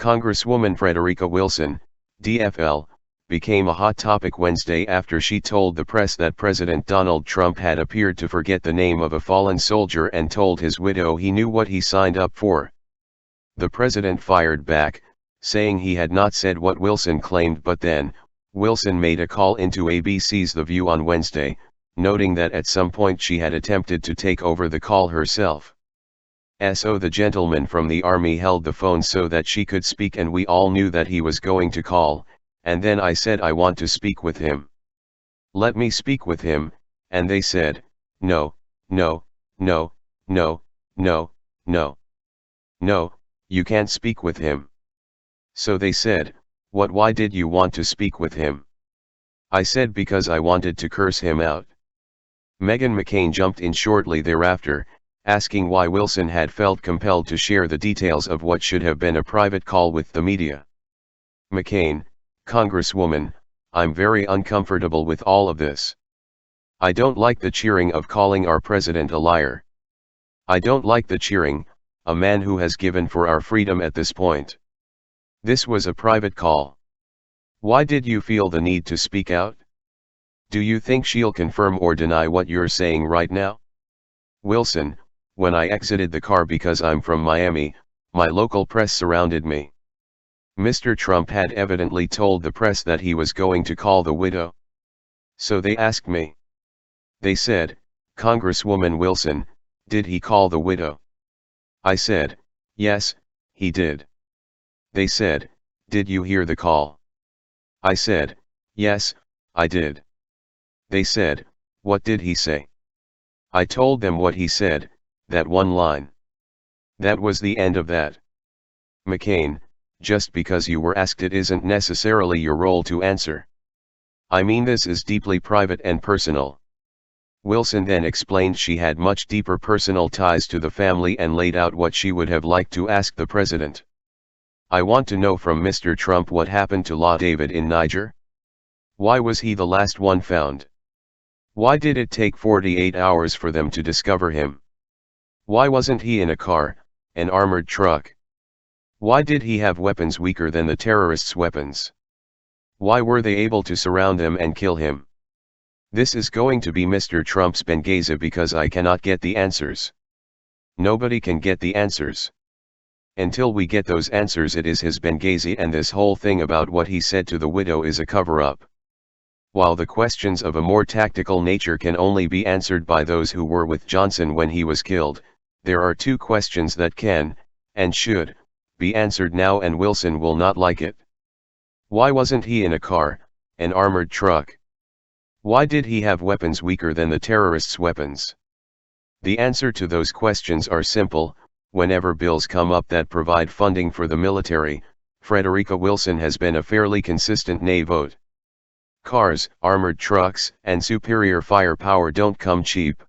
Congresswoman Frederica Wilson, DFL, became a hot topic Wednesday after she told the press that President Donald Trump had appeared to forget the name of a fallen soldier and told his widow he knew what he signed up for. The president fired back, saying he had not said what Wilson claimed, but then, Wilson made a call into ABC's The View on Wednesday, noting that at some point she had attempted to take over the call herself. So the gentleman from the army held the phone so that she could speak, and we all knew that he was going to call, and then I said I want to speak with him. Let me speak with him, and they said, no, no, no, no, no, no, no, you can't speak with him. So they said, why did you want to speak with him? I said because I wanted to curse him out. Meghan McCain jumped in shortly thereafter, asking why Wilson had felt compelled to share the details of what should have been a private call with the media. McCain, Congresswoman, I'm very uncomfortable with all of this. I don't like the cheering of calling our president a liar. I don't like the cheering, a man who has given for our freedom at this point. This was a private call. Why did you feel the need to speak out? Do you think she'll confirm or deny what you're saying right now? Wilson, when I exited the car because I'm from Miami, my local press surrounded me. Mr. Trump had evidently told the press that he was going to call the widow. So they asked me. They said, Congresswoman Wilson, did he call the widow? I said, yes, he did. They said, did you hear the call? I said, yes, I did. They said, what did he say? I told them what he said, that one line. That was the end of that. McCain, just because you were asked it isn't necessarily your role to answer. I mean, this is deeply private and personal. Wilson then explained she had much deeper personal ties to the family and laid out what she would have liked to ask the president. I want to know from Mr. Trump what happened to La David in Niger. Why was he the last one found? Why did it take 48 hours for them to discover him? Why wasn't he in a car, an armored truck? Why did he have weapons weaker than the terrorists' weapons? Why were they able to surround him and kill him? This is going to be Mr. Trump's Benghazi because I cannot get the answers. Nobody can get the answers. Until we get those answers, it is his Benghazi, and this whole thing about what he said to the widow is a cover-up. While the questions of a more tactical nature can only be answered by those who were with Johnson when he was killed, there are two questions that can, and should, be answered now, and Wilson will not like it. Why wasn't he in a car, an armored truck? Why did he have weapons weaker than the terrorists' weapons? The answer to those questions are simple. Whenever bills come up that provide funding for the military, Frederica Wilson has been a fairly consistent nay vote. Cars, armored trucks, and superior firepower don't come cheap.